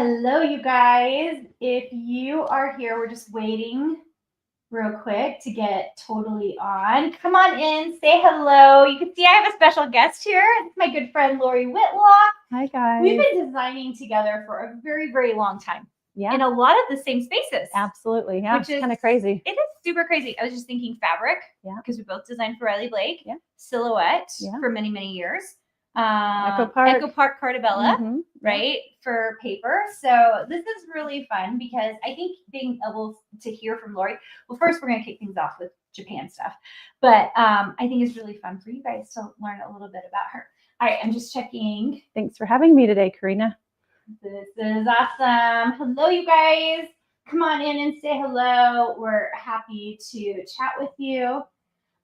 Hello, you guys. If you are here, we're just waiting real quick to get totally on. Come on in, say hello. You can see I have a special guest here. It's my good friend, Lori Whitlock. Hi, guys. We've been designing together for a very, very long time. Yeah. In a lot of the same spaces. Absolutely. Yeah. Which is kind of crazy. It is super crazy. I was just thinking fabric. Yeah. Because we both designed for Riley Blake. Yeah. Silhouette for many, many years. Echo Park Cartabella, right, for paper. So this is really fun because I think being able to hear from Lori, well, first we're going to kick things off with Japan stuff, but I think it's really fun for you guys to learn a little bit about her. All right, I'm just checking. Thanks for having me today, Carina. This is awesome. Hello, you guys. Come on in and say hello. We're happy to chat with you.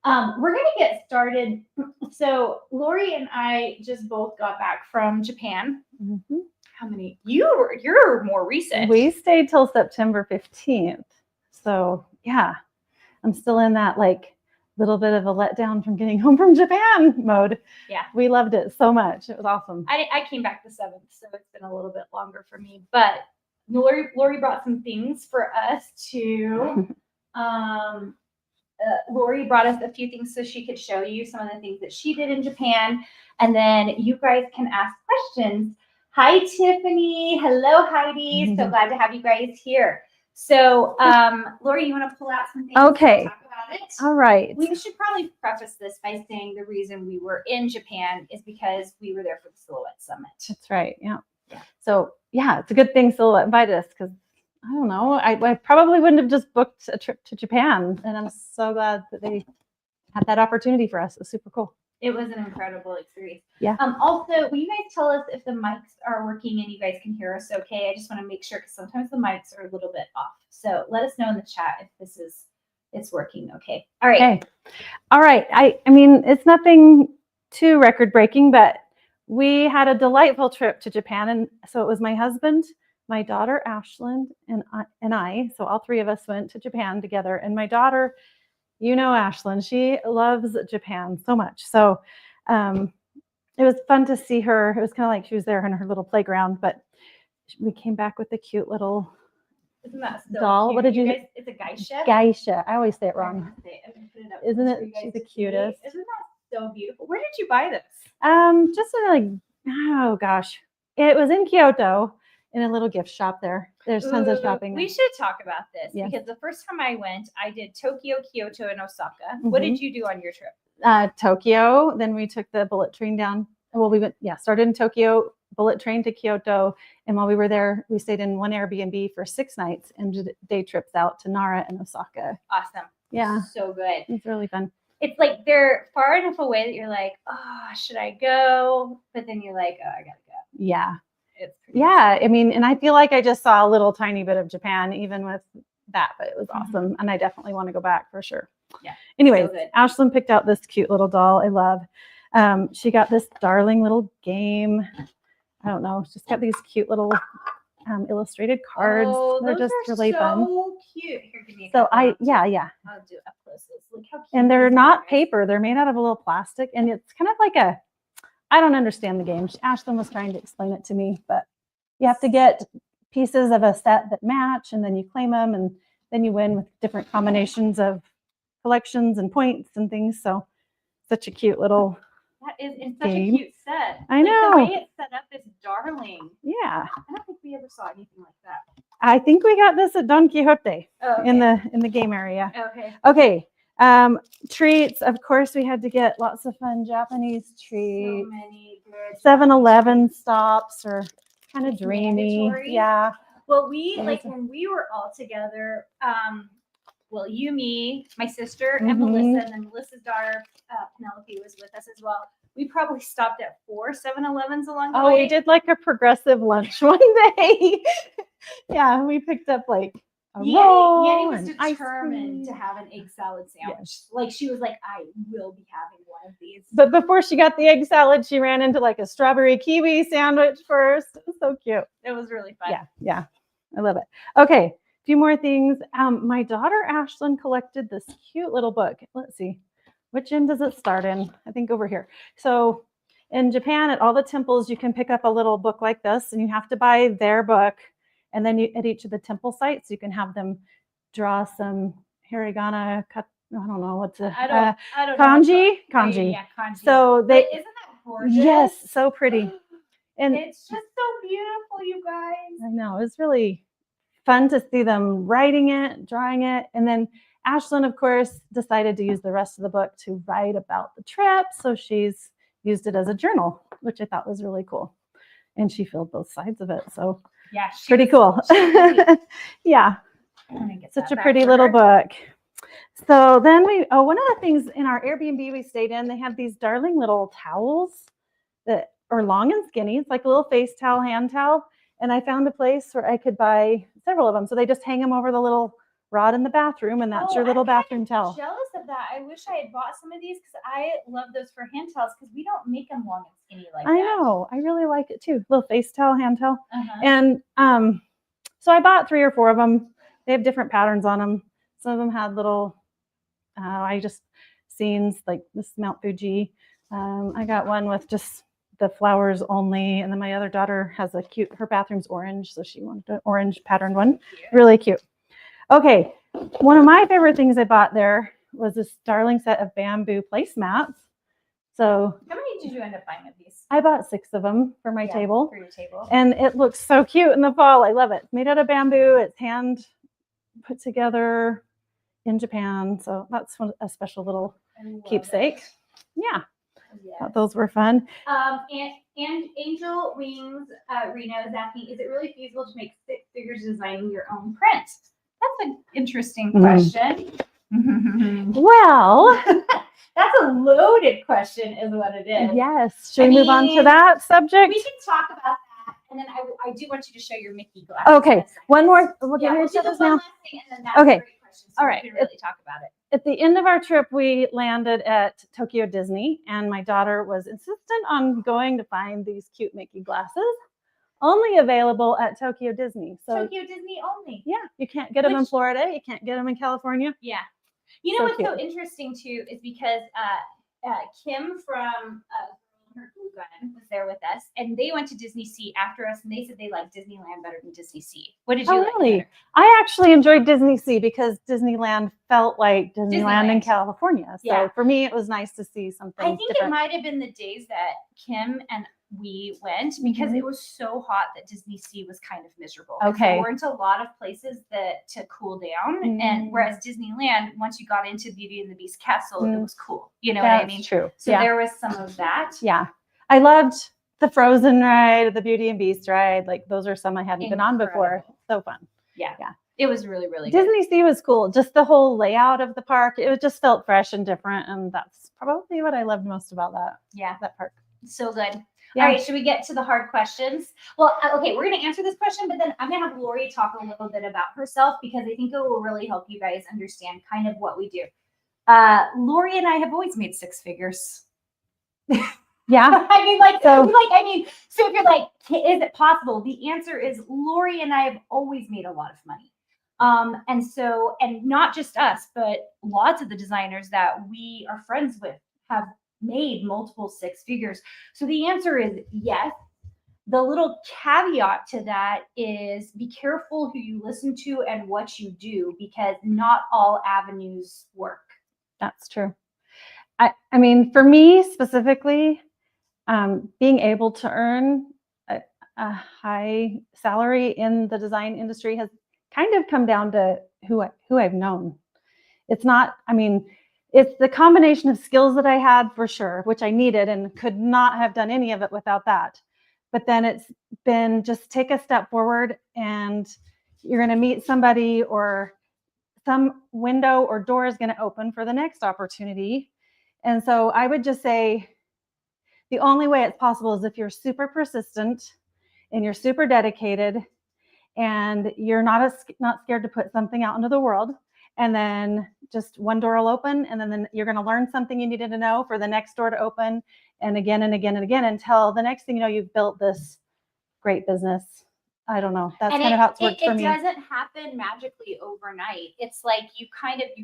We're going to get started. So Lori and I just both got back from Japan. Mm-hmm. How many? You're more recent. We stayed till September 15th. So yeah, I'm still in that like little bit of a letdown from getting home from Japan mode. Yeah. We loved it so much. It was awesome. I came back the 7th, so it's been a little bit longer for me. But Lori brought some things for us to Lori brought us a few things so she could show you some of the things that she did in Japan. And then you guys can ask questions. Hi, Tiffany. Hello, Heidi. Mm-hmm. So glad to have you guys here. So, Lori, you want to pull out some things? Okay. Talk about it? All right. We should probably preface this by saying the reason we were in Japan is because we were there for the Silhouette Summit. That's right. Yeah. So, yeah, it's a good thing Silhouette invited us because I don't know. I probably wouldn't have just booked a trip to Japan, and I'm so glad that they had that opportunity for us. It was super cool. It was an incredible experience. Yeah. Also, will you guys tell us if the mics are working and you guys can hear us okay? I just want to make sure because sometimes the mics are a little bit off. So let us know in the chat if it's working okay. All right. Okay. All right. I mean, it's nothing too record breaking, but we had a delightful trip to Japan, and so it was my husband, my daughter, Ashland, and I. So all three of us went to Japan together. And my daughter, you know, Ashland, she loves Japan so much. So it was fun to see her. It was kind of like she was there in her little playground, but we came back with a cute little doll. Cute? What did you guys, it's a geisha. Geisha. I always say it wrong. Isn't it? She's the cutest. Isn't that so beautiful? Where did you buy this? Just like, oh gosh. It was in Kyoto. In a little gift shop there. There's tons of shopping. We should talk about this because the first time I went, I did Tokyo, Kyoto, and Osaka. Mm-hmm. What did you do on your trip? Tokyo. Then we took the bullet train down. Well, we went, started in Tokyo, bullet train to Kyoto. And while we were there, we stayed in one Airbnb for 6 nights and did day trips out to Nara and Osaka. Awesome. Yeah. So good. It's really fun. It's like they're far enough away that you're like, oh, should I go? But then you're like, oh, I gotta go. Yeah. I mean, and I feel like I just saw a little tiny bit of Japan even with that, but it was awesome. And I definitely want to go back for sure. Yeah. Anyways, so Ashland picked out this cute little doll I love. She got this darling little game. I don't know. She's got these cute little illustrated cards. Oh, they're just really fun. So cute. Here, give me a I'll do up close. Look how cute. And they're not paper. They're made out of a little plastic. And it's kind of like I don't understand the game. Ashland was trying to explain it to me, but you have to get pieces of a set that match, and then you claim them, and then you win with different combinations of collections and points and things. So such a cute little it's such a cute set. I know. The way it's set up is darling. Yeah. I don't think we ever saw anything like that. I think we got this at Don Quixote in the game area. Okay. Treats. Of course, we had to get lots of fun Japanese treats. So many good 7-Eleven stops are kind of dreamy. Mandatory. Yeah. Well, when we were all together, you, me, my sister, and Melissa, and then Melissa's daughter, Penelope, was with us as well. We probably stopped at 4 7-Elevens along the way. Oh, we did like a progressive lunch one day. Yeah, we picked up like a roll. Yanni was determined to have an egg salad sandwich. Yes. Like she was like, I will be having one of these. But before she got the egg salad, she ran into like a strawberry kiwi sandwich first. It was so cute. It was really fun. Yeah. I love it. Okay, a few more things. My daughter Ashland collected this cute little book. Let's see. Which end does it start in? I think over here. So In Japan, at all the temples, you can pick up a little book like this, and you have to buy their book. And then at each of the temple sites, you can have them draw some hiragana. I don't know what's a I don't kanji. know. Kanji. Yeah, kanji. So they. But isn't that gorgeous? Yes, so pretty. And it's just so beautiful, you guys. I know, it's really fun to see them writing it, drawing it, and then Ashlyn, of course, decided to use the rest of the book to write about the trip. So she's used it as a journal, which I thought was really cool. And she filled both sides of it. So yeah, pretty cool. Yeah. Such a pretty little book. So then one of the things in our Airbnb we stayed in, they have these darling little towels that are long and skinny. It's like a little face towel, hand towel. And I found a place where I could buy several of them. So they just hang them over the little rod in the bathroom, and that's your little bathroom towel. I'm jealous of that. I wish I had bought some of these because I love those for hand towels because we don't make them long and skinny like that. I know. I really like it too. Little face towel, hand towel. And so I bought 3 or 4 of them. They have different patterns on them. Some of them had little, scenes like this Mount Fuji. I got one with just the flowers only. And then my other daughter has her bathroom's orange. So she wanted an orange patterned one. Really cute. Okay, one of my favorite things I bought there was this darling set of bamboo placemats. So how many did you end up buying of these? I bought 6 of them for my table. For your table. And it looks so cute in the fall. I love it. It's made out of bamboo. It's hand put together in Japan. So that's a special little keepsake. Yeah. Yes. Thought those were fun. And Angel Wings Reno is asking, is it really feasible to make 6 figures designing your own print? That's an interesting question. Well, that's a loaded question is what it is. Yes. Should we move on to that subject? We can talk about that. And then I do want you to show your Mickey glasses. Okay. One more. We'll get we'll into do this one now. last thing, and then that's Okay. a great question. So all right. We can really talk about it. At the end of our trip, we landed at Tokyo Disney, and my daughter was insistent on going to find these cute Mickey glasses. Only available at Tokyo Disney. So Tokyo Disney only. Yeah, you can't get them in Florida. You can't get them in California. Yeah. You know So what's cute. so interesting too is because Kim from her Cool Gun was there with us, and they went to Disney Sea after us, and they said they liked Disneyland better than Disney Sea. What did you like really? better? I actually enjoyed Disney Sea because Disneyland felt like Disneyland in California. So for me, it was nice to see something I think different. it might have been the days that Kim and we went because it was so hot that Disney Sea was kind of miserable. Okay. There weren't a lot of places to cool down. And whereas Disneyland, once you got into Beauty and the Beast Castle, it was cool. You know what I mean? That's true. So there was some of that. Yeah. I loved the Frozen ride, the Beauty and Beast ride. Like those are some I hadn't been on before. So fun. Yeah. Yeah. It was really, really good. Disney Sea was cool. Just the whole layout of the park. It just felt fresh and different. And that's probably what I loved most about that park. So good. Yeah. All right, should we get to the hard questions? Well, okay, we're going to answer this question, but then I'm going to have Lori talk a little bit about herself because I think it will really help you guys understand kind of what we do. Lori and I have always made 6 figures. Yeah. So if you're like, is it possible? The answer is Lori and I have always made a lot of money. And not just us, but lots of the designers that we are friends with have made multiple 6 figures. So the answer is yes. The little caveat to that is be careful who you listen to and what you do because not all avenues work. That's true. I mean, for me specifically, being able to earn a high salary in the design industry has kind of come down to who I've known. It's not, it's the combination of skills that I had for sure, which I needed and could not have done any of it without that. But then it's been just take a step forward and you're going to meet somebody or some window or door is going to open for the next opportunity. And so I would just say the only way it's possible is if you're super persistent and you're super dedicated and you're not scared to put something out into the world. And then just one door will open and then you're going to learn something you needed to know for the next door to open and again and again and again until the next thing you know, you've built this great business I don't know. That's And kind of how it's worked for it me. doesn't happen magically overnight. It's like you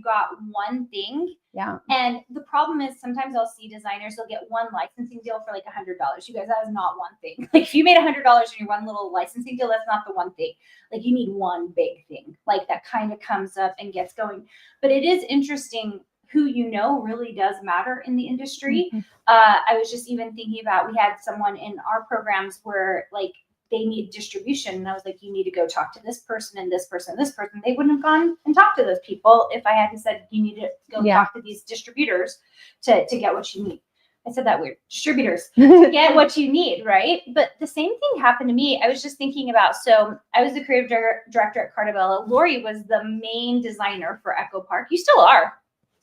got one thing. Yeah. And the problem is sometimes I'll see designers, they'll get one licensing deal for like $100. You guys, that is not one thing. Like if you made $100 in your one little licensing deal, that's not the one thing. Like you need one big thing, like that kind of comes up and gets going. But it is interesting. Who you know really does matter in the industry. Mm-hmm. I was just even thinking about, we had someone in our programs where like they need distribution. And I was like, you need to go talk to this person and this person and this person. They wouldn't have gone and talked to those people if I hadn't said, you need to go talk to these distributors to get what you need. I said that weird. Distributors to get what you need, right? But the same thing happened to me. I was just thinking about, so I was the creative director at Cartabella. Lori was the main designer for Echo Park. You still are.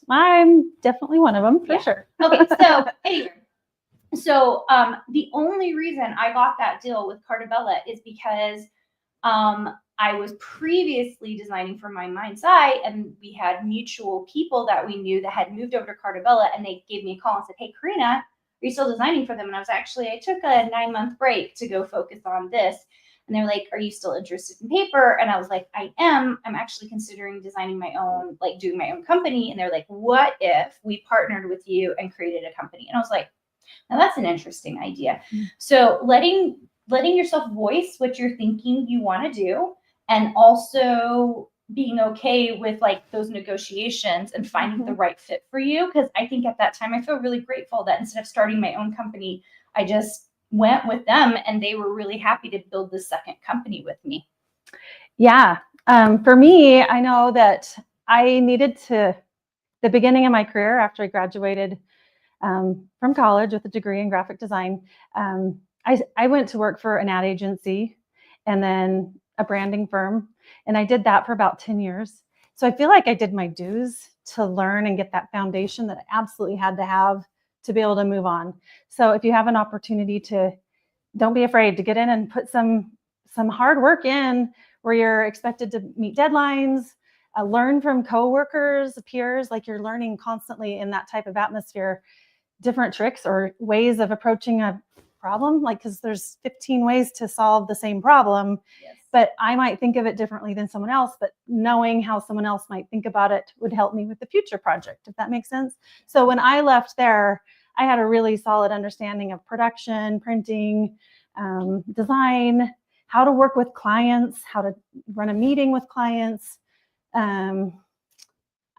I'm definitely one of them for sure. Okay, so anyway. So the only reason I got that deal with Cartabella is because I was previously designing for My Mind's Eye, and we had mutual people that we knew that had moved over to Cartabella, and they gave me a call and said, hey, Carina, are you still designing for them? And I took a 9-month break to go focus on this. And they're like, are you still interested in paper? And I was like, I am. I'm actually considering designing my own, like doing my own company. And they're like, what if we partnered with you and created a company? And I was like, now that's an interesting idea. Mm-hmm. So letting yourself voice what you're thinking you want to do, and also being okay with like those negotiations and finding the right fit for you. Because I think at that time I feel really grateful that instead of starting my own company, I just went with them, and they were really happy to build the second company with me. Yeah. For me, I know that I needed to, the beginning of my career after I graduated from college with a degree in graphic design, I went to work for an ad agency and then a branding firm. And I did that for about 10 years. So I feel like I did my dues to learn and get that foundation that I absolutely had to have to be able to move on. So if you have an opportunity don't be afraid to get in and put some hard work in, where you're expected to meet deadlines, learn from coworkers, peers, like you're learning constantly in that type of atmosphere, different tricks or ways of approaching a problem, like, because there's 15 ways to solve the same problem. Yes. But I might think of it differently than someone else, but knowing how someone else might think about it would help me with the future project, if that makes sense. So when I left there, I had a really solid understanding of production, printing, design, how to work with clients, how to run a meeting with clients.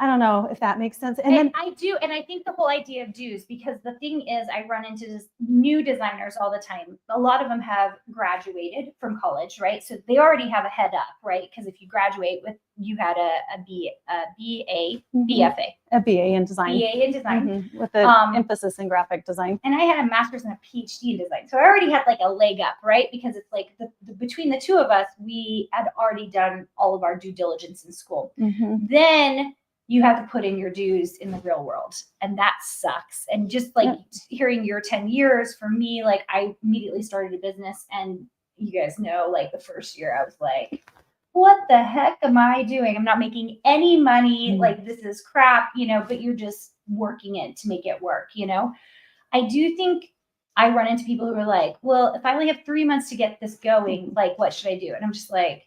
I don't know if that makes sense. And then I do. And I think the whole idea of dues, because the thing is, I run into new designers all the time. A lot of them have graduated from college, right? So they already have a head up, right? Because if you graduate with, you had a BA, BFA. A BA in design. BA in design. With an emphasis in graphic design. And I had a master's and a PhD in design. So I already had like a leg up, right? Because it's like between the two of us, we had already done all of our due diligence in school. Then you have to put in your dues in the real world, and that sucks. And just like hearing your 10 years for me, like I immediately started a business, and you guys know, like the first year I was like, what the heck am I doing? I'm not making any money. Like this is crap, but you're just working it to make it work. I do think I run into people who are like, well, if I only have 3 months to get this going, like, what should I do? And I'm just like,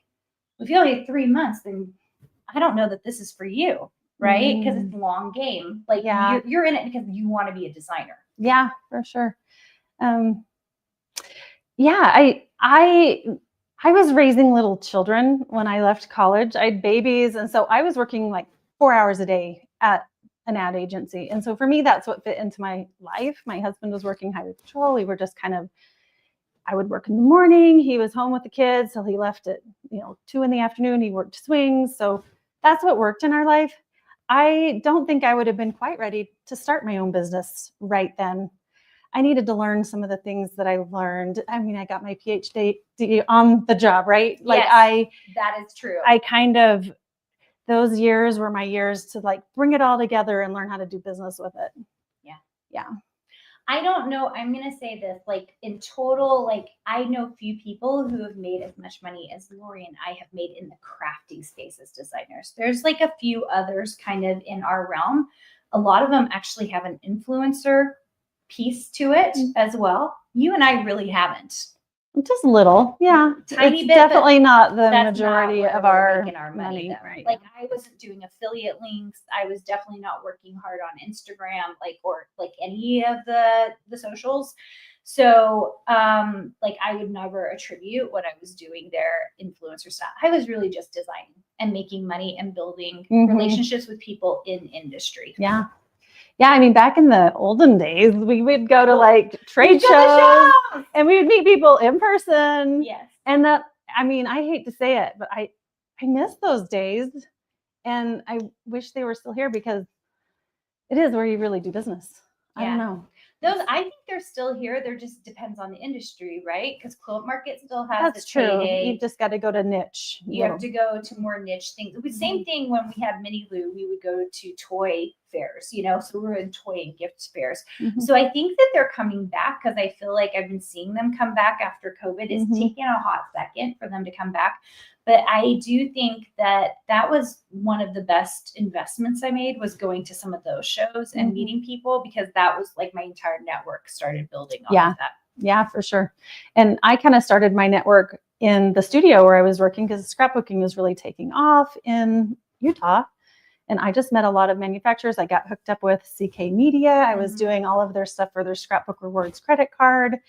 if you only have 3 months, then I don't know that this is for you. Right? Because it's a long game. Like you're in it because you want to be a designer. Yeah, for sure. I was raising little children when I left college. I had babies. And so I was working like 4 hours a day at an ad agency. And so for me, that's what fit into my life. My husband was working highway patrol. We were just I would work in the morning. He was home with the kids. So he left at 2 in the afternoon. He worked swings. So that's what worked in our life. I don't think I would have been quite ready to start my own business right then. I needed to learn some of the things that I learned. I mean, I got my PhD on the job, right? Like yes, that is true. Those years were my years to like bring it all together and learn how to do business with it. Yeah. I don't know. I'm going to say this, like in total, like I know few people who have made as much money as Lori and I have made in the crafting space as designers. There's like a few others kind of in our realm. A lot of them actually have an influencer piece to it as well. You and I really haven't. Just little, yeah. Tiny it's bit, definitely not the that's majority not where of we're our making our money though. right? Like I wasn't doing affiliate links. I was definitely not working hard on Instagram, or any of the socials. So like I would never attribute what I was doing there influencer stuff. I was really just designing and making money and building relationships with people in industry. Yeah. Yeah, I mean, back in the olden days, we would go to like trade shows and we would meet people in person. Yes. And that, I mean, I hate to say it, but I miss those days. And I wish they were still here because it is where you really do business. I don't know. Those, I think they're still here. There just depends on the industry, right? Because quilt market still has That's the true. payday. You've just got to go to niche. You have to go to more niche things. It was same thing when we had Mini Lou. We would go to toy fairs, so we were in toy and gift fairs. So I think that they're coming back because I feel like I've been seeing them come back after COVID. It's taken a hot second for them to come back. But I do think that was one of the best investments I made, was going to some of those shows and meeting people, because that was like my entire network started building off of that. Yeah, for sure. And I kind of started my network in the studio where I was working because scrapbooking was really taking off in Utah. And I just met a lot of manufacturers. I got hooked up with CK Media. I was doing all of their stuff for their Scrapbook Rewards credit card.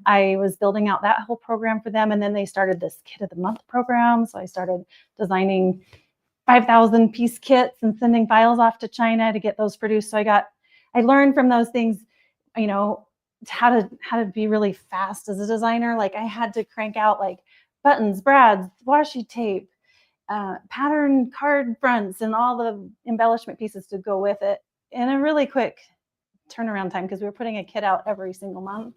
I was building out that whole program for them. And then they started this Kit of the Month program. So I started designing 5,000 piece kits and sending files off to China to get those produced. So I learned from those things, how to be really fast as a designer. Like I had to crank out like buttons, brads, washi tape, pattern card fronts, and all the embellishment pieces to go with it in a really quick turnaround time, because we were putting a kit out every single month.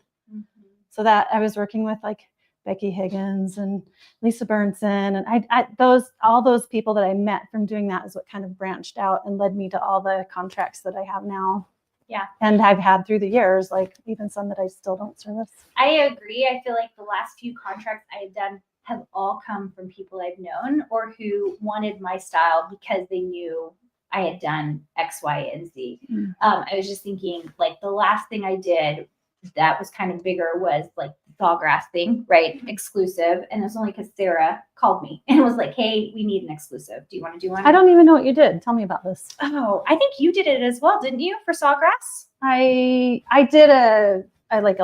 So that I was working with like Becky Higgins and Lisa Burnson, and all those people that I met from doing that is what kind of branched out and led me to all the contracts that I have now. Yeah. And I've had through the years, like even some that I still don't service. I agree. I feel like the last few contracts I've done have all come from people I've known or who wanted my style because they knew I had done X, Y, and Z. I was just thinking, like, the last thing I did that was kind of bigger was like the Sawgrass thing, right? Exclusive. And it was only because Sarah called me and was like, hey, we need an exclusive. Do you want to do one? I don't even know what you did. Tell me about this. Oh, I think you did it as well, didn't you, for Sawgrass? I did a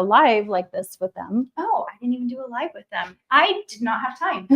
live like this with them. Oh, I didn't even do a live with them. I did not have time.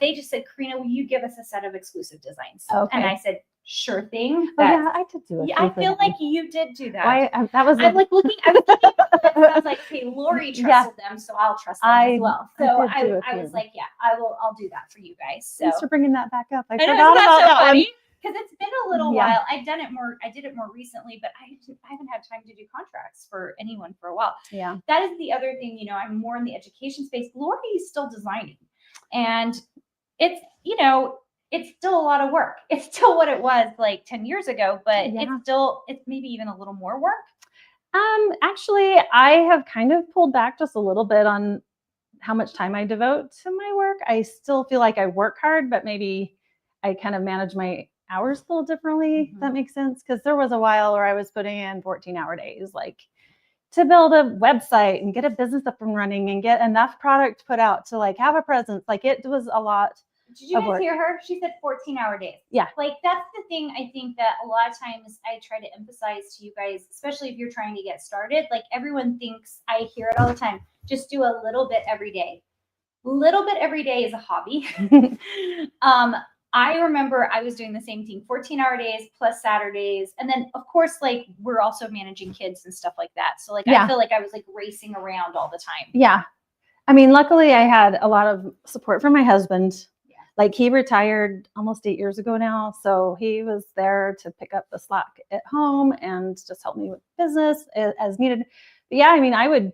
They just said, Carina, will you give us a set of exclusive designs? Okay. And I said, sure thing. I did do it. Yeah, I feel like you did do that. That was. I'm like looking. I was looking at this, I was like, hey, Lori trusted them, so I'll trust them as well. So I was like, yeah, I'll do that for you guys. So thanks for bringing that back up. I forgot about that one. Because it's been a little while. I did it more recently, but I haven't had time to do contracts for anyone for a while. Yeah. That is the other thing, I'm more in the education space. Lori is still designing. And it's, it's still a lot of work. It's still what it was like 10 years ago, but it's maybe even a little more work. Actually, I have kind of pulled back just a little bit on how much time I devote to my work. I still feel like I work hard, but maybe I kind of manage my hours a little differently. If that makes sense. Because there was a while where I was putting in 14-hour days, like to build a website and get a business up and running and get enough product put out to like have a presence. Like it was a lot. Did you guys hear her? She said 14-hour days. Yeah. Like that's the thing I think that a lot of times I try to emphasize to you guys, especially if you're trying to get started. Like everyone thinks, I hear it all the time, just do a little bit every day. Little bit every day is a hobby. I remember I was doing the same thing, 14-hour days plus Saturdays. And then of course, like we're also managing kids and stuff like that. So like, I feel like I was like racing around all the time. Yeah. I mean, luckily I had a lot of support from my husband. Yeah. Like he retired almost 8 years ago now. So he was there to pick up the slack at home and just help me with business as needed. But yeah, I mean, I would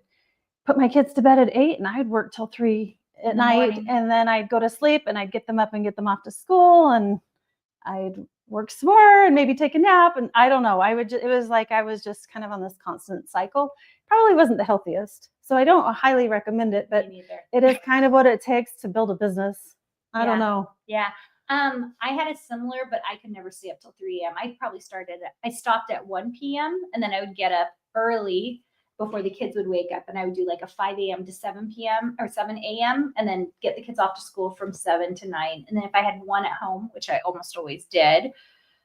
put my kids to bed at 8 and I'd work till 3 at night, and then I'd go to sleep and I'd get them up and get them off to school, and I'd work some more and maybe take a nap. And I don't know, it was like I was just kind of on this constant cycle. Probably wasn't the healthiest. So I don't highly recommend it, but it is kind of what it takes to build a business. I don't know. Yeah. I had a similar, but I could never stay up till 3 a.m. I stopped at 1 p.m. and then I would get up early before the kids would wake up, and I would do like a 5 a.m. to 7 p.m. or 7 a.m. and then get the kids off to school from 7 to 9. And then if I had one at home, which I almost always did,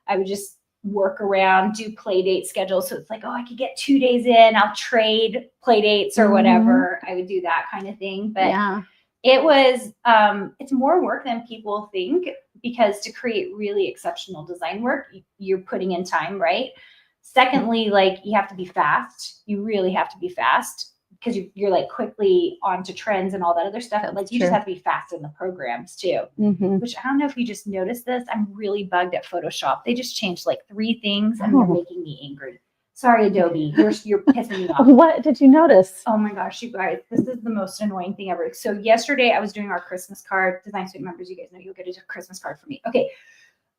I would just work around, do play date schedules. So it's like, oh, I could get 2 days in, I'll trade play dates or whatever. I would do that kind of thing. But it was, it's more work than people think, because to create really exceptional design work, you're putting in time, right? Secondly, like, you have to be fast. You really have to be fast, because you're like quickly onto trends and all that other stuff. Like, you just have to be fast in the programs too, which I don't know if you just noticed this. I'm really bugged at Photoshop. They just changed like 3 things and they're making me angry. Sorry, Adobe, you're pissing me off. What did you notice? Oh my gosh, you guys, this is the most annoying thing ever. So yesterday I was doing our Christmas card. Design Suite members, you guys know you'll get a Christmas card from me. Okay.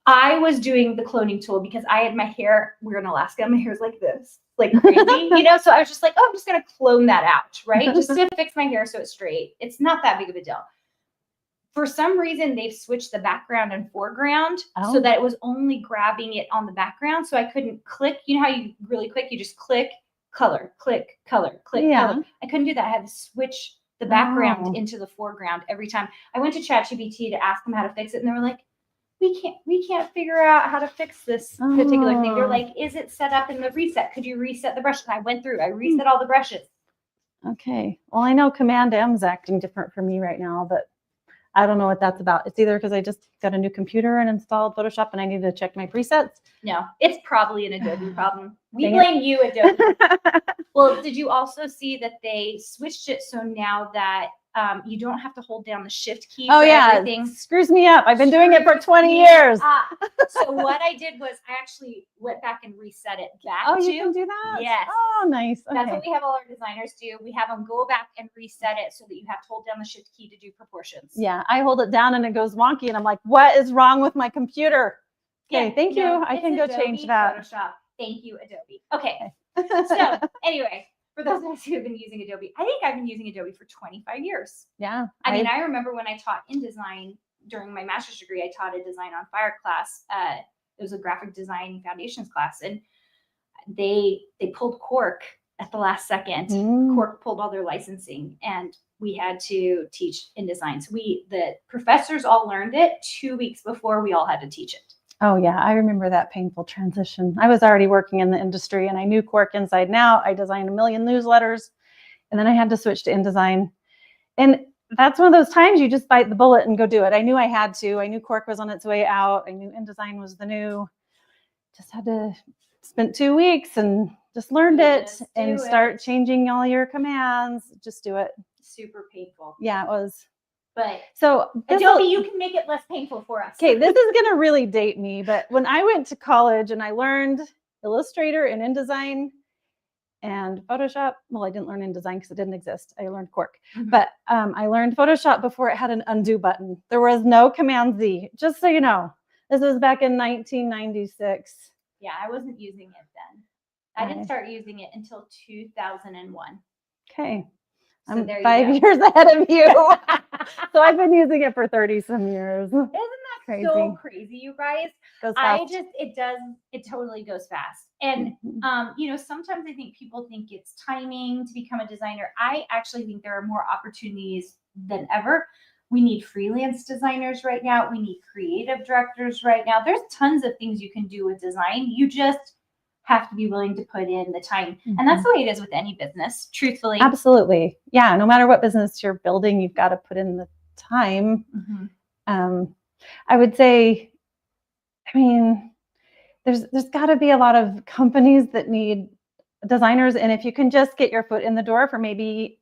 I was doing the cloning tool because I had my hair, we're in Alaska, my hair's like this, like crazy, so I was just like, oh, I'm just going to clone that out, right? Just to fix my hair so it's straight. It's not that big of a deal. For some reason, they've switched the background and foreground so that it was only grabbing it on the background. So I couldn't click. You know how you really quick, you just click, color, click, color, click, color. I couldn't do that. I had to switch the background into the foreground every time. I went to ChatGPT to ask them how to fix it, and they were like, we can't figure out how to fix this particular thing. They're like, is it set up in the reset? Could you reset the brushes? I went through, I reset all the brushes. Okay. Well, I know Command M's acting different for me right now, but I don't know what that's about. It's either because I just got a new computer and installed Photoshop and I need to check my presets. No, it's probably an Adobe problem. We blame you, Adobe. Well, did you also see that they switched it so now that you don't have to hold down the shift key for everything? Screws me up. I've been doing it for 20 years. So what I did was I actually went back and reset it back. Oh, you can do that? Yes. Oh, nice. Okay. That's what we have all our designers do. We have them go back and reset it so that you have to hold down the shift key to do proportions. Yeah, I hold it down and it goes wonky and I'm like, what is wrong with my computer? Okay, thank you. I can go change that. Photoshop. Thank you, Adobe. Okay. So anyway, for those of us who have been using Adobe, I think I've been using Adobe for 25 years. Yeah. I mean, I remember when I taught InDesign during my master's degree, I taught a Design on Fire class. It was a graphic design foundations class, and they pulled cork at the last second. Cork pulled all their licensing, and we had to teach InDesign. So the professors all learned it 2 weeks before we all had to teach it. Oh yeah, I remember that painful transition. I was already working in the industry and I knew cork inside and out. I designed a million newsletters and then I had to switch to InDesign. And that's one of those times you just bite the bullet and go do it. I knew I had to. I knew cork was on its way out. I knew InDesign was the new. Just had to spend 2 weeks and just learned it and start changing all your commands. Just do it. Super painful. Yeah, it was. But so Adobe, you can make it less painful for us. Okay, this is going to really date me, but when I went to college and I learned Illustrator and InDesign and Photoshop, well, I didn't learn InDesign because it didn't exist. I learned Quark, but I learned Photoshop before it had an undo button. There was no Command Z, just so you know. This was back in 1996. Yeah, I wasn't using it then. I didn't start using it until 2001. Okay. So I'm 5 years ahead of you. So I've been using it for 30 some years. Isn't that crazy? So crazy, you guys? Goes fast. It totally goes fast. And, sometimes I think people think it's timing to become a designer. I actually think there are more opportunities than ever. We need freelance designers right now. We need creative directors right now. There's tons of things you can do with design. You just have to be willing to put in the time. And that's the way it is with any business, truthfully. Absolutely. Yeah. No matter what business you're building, you've got to put in the time. I would say, there's got to be a lot of companies that need designers. And if you can just get your foot in the door for maybe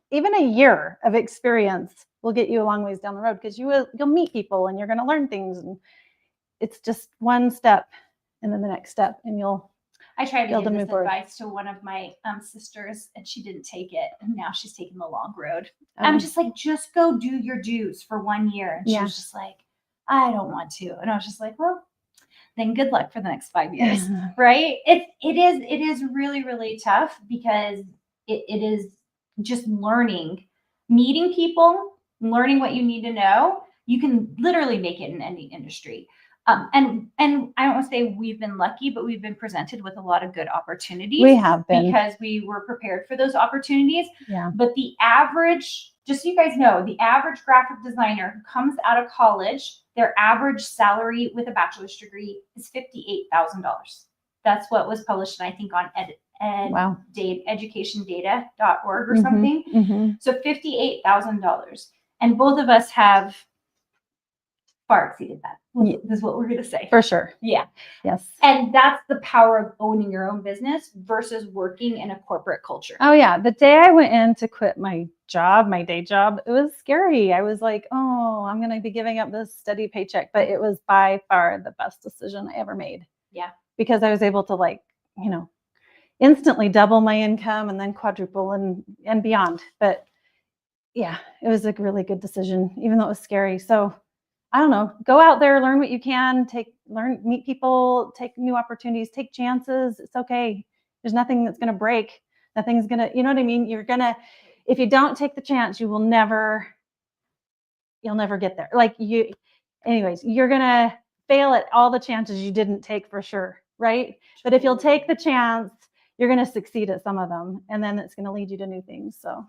even a year of experience, will get you a long ways down the road, because you'll meet people and you're going to learn things. And it's just one step and then the next step, and I tried to give this advice to one of my sisters, and she didn't take it. And now she's taking the long road. I'm just like, just go do your dues for 1 year. And she was just like, I don't want to. And I was just like, well, then good luck for the next 5 years. Right? It is really, really tough, because it is just learning, meeting people, learning what you need to know. You can literally make it in any industry. And I don't want to say we've been lucky, but we've been presented with a lot of good opportunities. We have been. Because we were prepared for those opportunities. Yeah. But the average, just so you guys know, the average graphic designer who comes out of college, their average salary with a bachelor's degree is $58,000. That's what was published, I think, on educationdata.org or something. Mm-hmm. So $58,000. And both of us have far exceeded that. This is what we're going to say. For sure. Yeah. Yes. And that's the power of owning your own business versus working in a corporate culture. Oh yeah. The day I went in to quit my job, my day job, it was scary. I was like, oh, I'm going to be giving up this steady paycheck. But it was by far the best decision I ever made. Yeah. Because I was able to instantly double my income and then quadruple and beyond. But yeah, it was a really good decision, even though it was scary. So I don't know, go out there, learn what you can, meet people, take new opportunities, take chances. It's okay. There's nothing that's going to break. Nothing's going to, you know what I mean? If you don't take the chance, you'll never get there. Anyways, you're going to fail at all the chances you didn't take for sure. Right. But if you'll take the chance, you're going to succeed at some of them. And then it's going to lead you to new things. So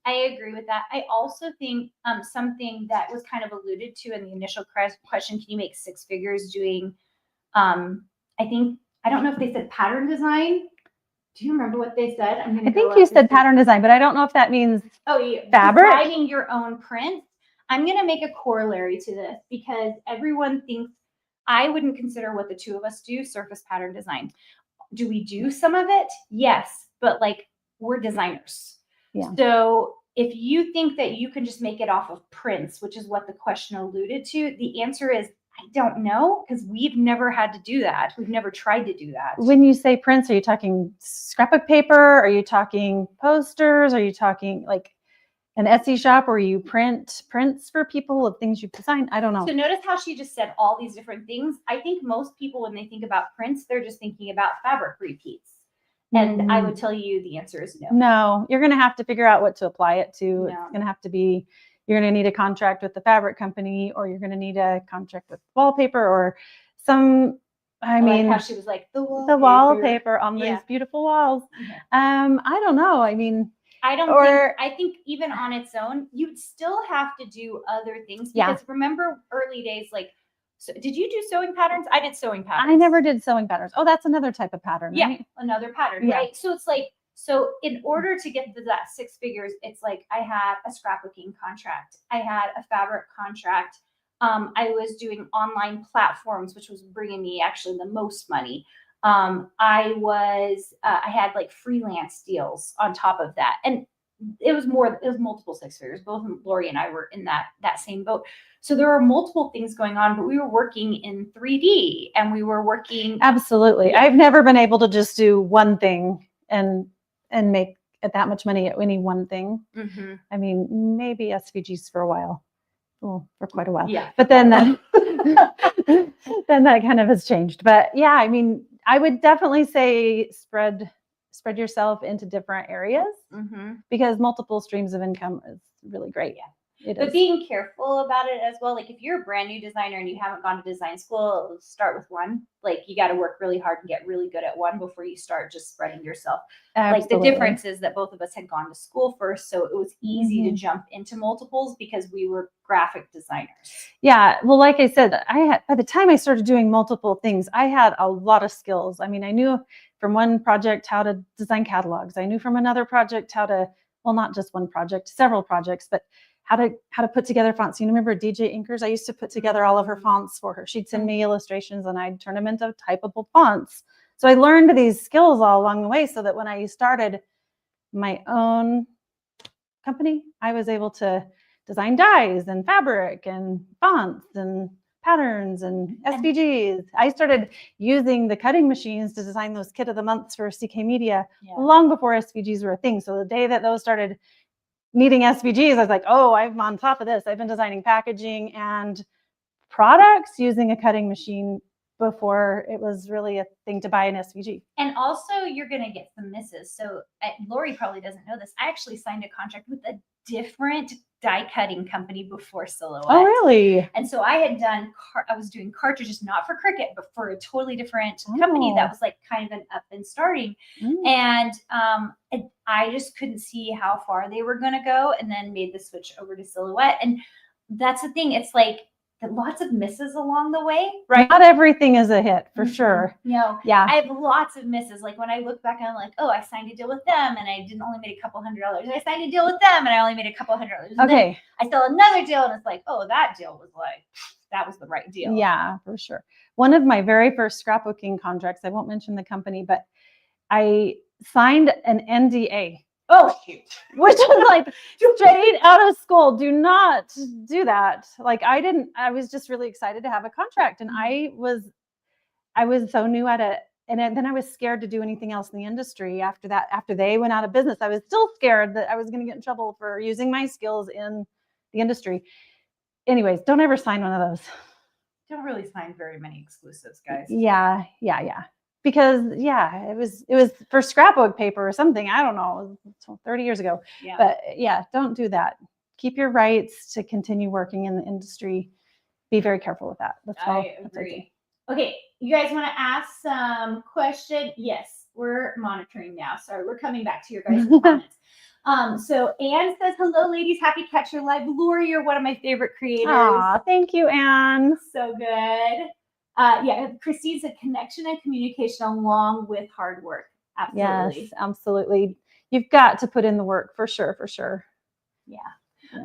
I agree with that. I also think something that was kind of alluded to in the initial question, can you make six figures doing, I don't know if they said pattern design. Do you remember what they said? I think you said pattern design, but I don't know if that means fabric. Designing your own prints. I'm going to make a corollary to this because everyone thinks, I wouldn't consider what the two of us do surface pattern design. Do we do some of it? Yes, but we're designers. Yeah. So if you think that you can just make it off of prints, which is what the question alluded to, the answer is I don't know, because we've never had to do that. We've never tried to do that. When you say prints, are you talking scrapbook paper? Are you talking posters? Are you talking an Etsy shop where you print prints for people of things you've designed? I don't know. So notice how she just said all these different things. I think most people, when they think about prints, they're just thinking about fabric repeats. And I would tell you the answer is no. No, you're going to have to figure out what to apply it to. No. It's going to have to be, you're going to need a contract with the fabric company, or you're going to need a contract with wallpaper or like how she was like the wallpaper on these beautiful walls. Yeah. I don't know. I think even on its own, you'd still have to do other things because remember early days, so did you do sewing patterns? I did sewing patterns. I never did sewing patterns. Oh, that's another type of pattern, right? Yeah, another pattern, right? So it's so in order to get to that six figures, it's I had a scrapbooking contract. I had a fabric contract. I was doing online platforms, which was bringing me actually the most money. I had freelance deals on top of that. And it was multiple six figures. Both Lori and I were in that same boat. So there were multiple things going on, but we were working in 3D and we were working. Absolutely. Yeah. I've never been able to just do one thing and make that much money at any one thing. Mm-hmm. I mean, maybe SVGs for a while. Well, for quite a while. Yeah. But then that kind of has changed. But yeah, I mean, I would definitely say spread yourself into different areas because multiple streams of income is really great. Yeah. But being careful about it as well. If you're a brand new designer and you haven't gone to design school, start with one. You got to work really hard and get really good at one before you start just spreading yourself. Absolutely. The difference is that both of us had gone to school first, so it was easy to jump into multiples because we were graphic designers. Yeah. Well, like I said, by the time I started doing multiple things, I had a lot of skills. I mean, I knew from one project how to design catalogs. I knew from another project how to, well, not just one project, several projects, but how to put together fonts. You remember DJ Inkers? I used to put together all of her fonts for her. She'd send me illustrations and I'd turn them into typable fonts. So I learned these skills all along the way so that when I started my own company, I was able to design dies and fabric and fonts and patterns and SVGs. I started using the cutting machines to design those kit of the months for CK Media long before SVGs were a thing. So the day that those started needing SVGs, I was like, oh, I'm on top of this. I've been designing packaging and products using a cutting machine before it was really a thing to buy an SVG. And also you're going to get some misses. So Lori probably doesn't know this. I actually signed a contract with a different die cutting company before Silhouette. Oh, really? And so I had done, I was doing cartridges, not for Cricut, but for a totally different company that was like kind of an up and starting. And I just couldn't see how far they were going to go, and then made the switch over to Silhouette. And that's the thing. It's like lots of misses along the way, right? Not everything is a hit, for sure. No, yeah. I have lots of misses. Like when I look back, I'm like, oh, I signed a deal with them, and I didn't only made a couple $100. I signed a deal with them, and I only made a couple $100. Okay. I sell another deal, and it's like, oh, that deal was like, that was the right deal. Yeah, for sure. One of my very first scrapbooking contracts, I won't mention the company, but I signed an NDA. Oh, shoot. Which was like straight out of school. Do not do that. Like I was just really excited to have a contract, and I was so new at it. And then I was scared to do anything else in the industry after that. After they went out of business, I was still scared that I was going to get in trouble for using my skills in the industry. Anyways, don't ever sign one of those. Don't really sign very many exclusives, guys. Yeah. Because it was for scrapbook paper or something. I don't know, 30 years ago. Yeah. But yeah, don't do that. Keep your rights to continue working in the industry. Be very careful with that. That's all. I agree. Okay, you guys want to ask some question? Yes, we're monitoring now. Sorry, we're coming back to your guys' comments. So Anne says, hello, ladies. Happy Catch Your Live. Lori, you're one of my favorite creators. Aw, thank you, Anne. So good. Christine said connection and communication along with hard work. Absolutely. Yes, absolutely. You've got to put in the work for sure. Yeah.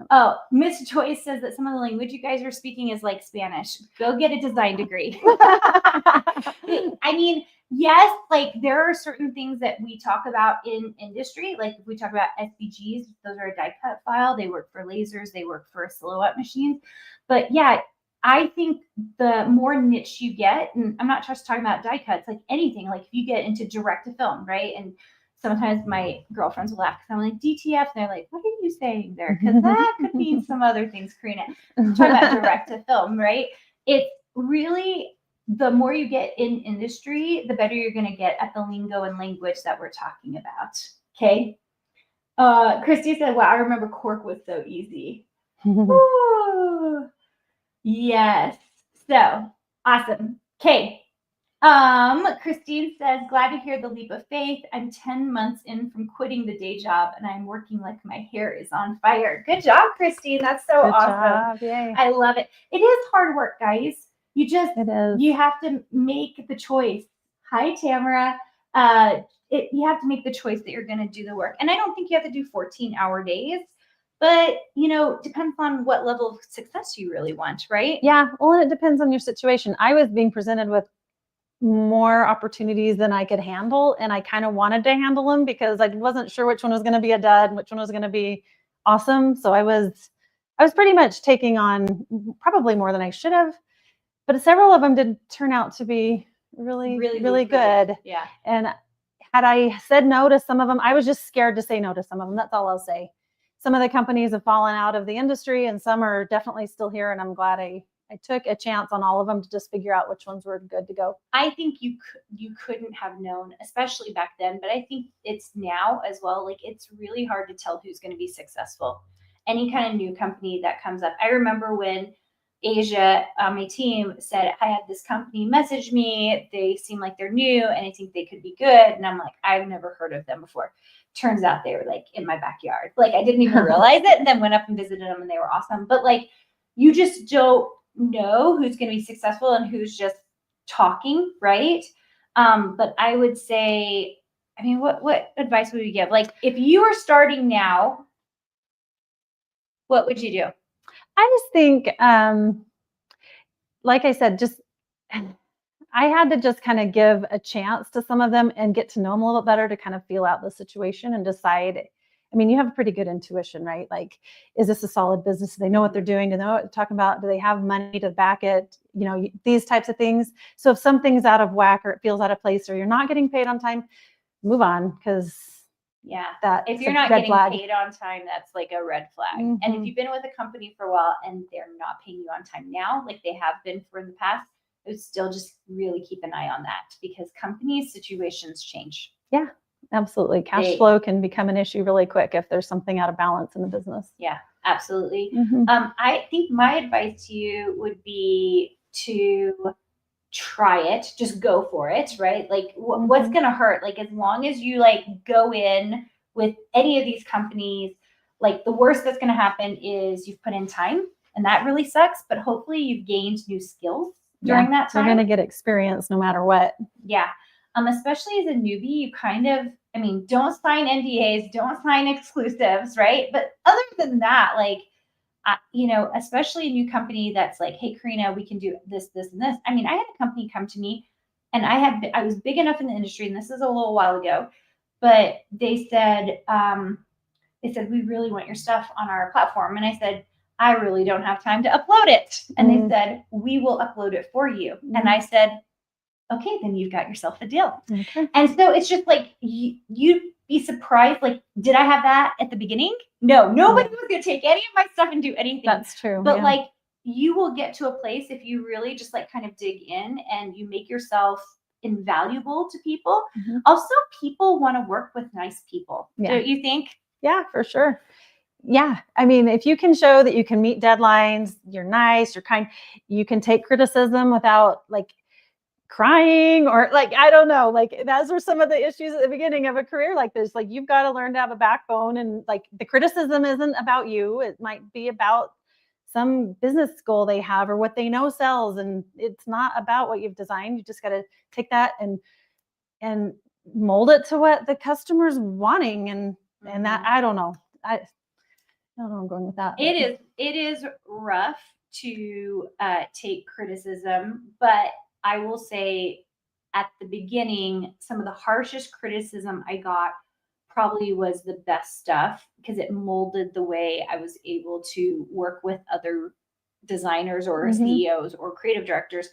Oh, Miss Joyce says that some of the language you guys are speaking is like Spanish. Go get a design degree. I mean, yes, like there are certain things that we talk about in industry. Like if we talk about SVGs, those are a die cut file. They work for lasers. They work for Silhouette machines. But yeah, I think the more niche you get, and I'm not just talking about die cuts, like anything, like if you get into direct to film, right? And sometimes my girlfriends will laugh because I'm like, DTF, and they're like, what are you saying there? Because that could mean some other things, Carina. I'm talking about direct to film, right? It's really, the more you get in industry, the better you're going to get at the lingo and language that we're talking about. Okay. Christy said, wow, I remember cork was so easy. Ooh. Yes. So awesome. Okay. Christine says, glad to hear the leap of faith. I'm 10 months in from quitting the day job, and I'm working like my hair is on fire. Good job, Christine. That's so awesome. Yay. I love it. It is hard work, guys. You have to make the choice. Hi, Tamara. You have to make the choice that you're going to do the work. And I don't think you have to do 14-hour days. But, depends on what level of success you really want, right? Yeah. Well, and it depends on your situation. I was being presented with more opportunities than I could handle. And I kind of wanted to handle them because I wasn't sure which one was going to be a dud and which one was going to be awesome. So I was pretty much taking on probably more than I should have. But several of them did turn out to be really good. Yeah. And had I said no to some of them, I was just scared to say no to some of them. That's all I'll say. Some of the companies have fallen out of the industry and some are definitely still here. And I'm glad I took a chance on all of them to just figure out which ones were good to go. I think you couldn't have known, especially back then, but I think it's now as well. Like it's really hard to tell who's going to be successful. Any kind of new company that comes up. I remember when Asia on my team said, I had this company message me. They seem like they're new and I think they could be good. And I'm like, I've never heard of them before. Turns out they were like in my backyard. Like I didn't even realize it. And then went up and visited them and they were awesome. But like, you just don't know who's going to be successful and who's just talking, right? But I would say, I mean, what advice would you give? Like if you were starting now, what would you do? I just think, like I said, I had to just kind of give a chance to some of them and get to know them a little bit better to kind of feel out the situation and decide. I mean, you have a pretty good intuition, right? Like, is this a solid business? Do they know what they're doing? Do they know what they're talking about? Do they have money to back it? These types of things. So if something's out of whack or it feels out of place or you're not getting paid on time, move on because if you're not getting paid on time, that's like a red flag. Mm-hmm. And if you've been with a company for a while and they're not paying you on time now, like they have been for in the past, I would still just really keep an eye on that because companies' situations change. Yeah, absolutely. Cash flow can become an issue really quick if there's something out of balance in the business. Yeah, Absolutely. Mhm. I think my advice to you would be to try it, just go for it, right? Like what's Mhm. going to hurt? Like as long as you like go in with any of these companies, like the worst that's going to happen is you've put in time and that really sucks, but hopefully you've gained new skills during that You're time. going to get experience no matter what. Yeah. Especially as a newbie, you kind of, I mean, don't sign NDAs, don't sign exclusives, right? But other than that, like, especially a new company that's like, hey, Carina, we can do this, this, and this. I mean, I had a company come to me and I was big enough in the industry, and this is a little while ago, but they said, we really want your stuff on our platform. And I said, I really don't have time to upload it. And they said, we will upload it for you. And I said, okay, then you've got yourself a deal. Okay. And so it's just like, you'd be surprised. Like, did I have that at the beginning? No, nobody was going to take any of my stuff and do anything. That's true. But like, you will get to a place if you really just like kind of dig in and you make yourself invaluable to people. Mhm. Also, people want to work with nice people. Yeah. Don't you think? Yeah, for sure. Yeah. I mean, if you can show that you can meet deadlines, you're nice, you're kind, you can take criticism without like crying or like, I don't know, like those are some of the issues at the beginning of a career like this. Like you've got to learn to have a backbone, and like the criticism isn't about you. It might be about some business goal they have or what they know sells. And it's not about what you've designed. You just got to take that and mold it to what the customer's wanting. And that, I don't know. I don't know where I'm going with that. It is rough to take criticism, but I will say at the beginning, some of the harshest criticism I got probably was the best stuff because it molded the way I was able to work with other designers or CEOs or creative directors.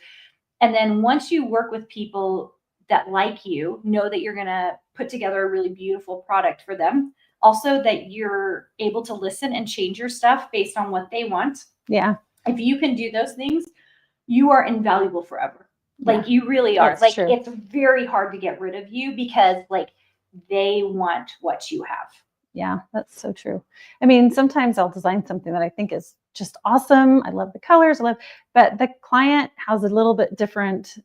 And then once you work with people that like you, know that you're going to put together a really beautiful product for them. Also, that you're able to listen and change your stuff based on what they want. Yeah. If you can do those things, you are invaluable forever. Like you really are. That's like true. It's very hard to get rid of you because like they want what you have. Yeah, that's so true. I mean, sometimes I'll design something that I think is just awesome. I love the colors, but the client has a little bit different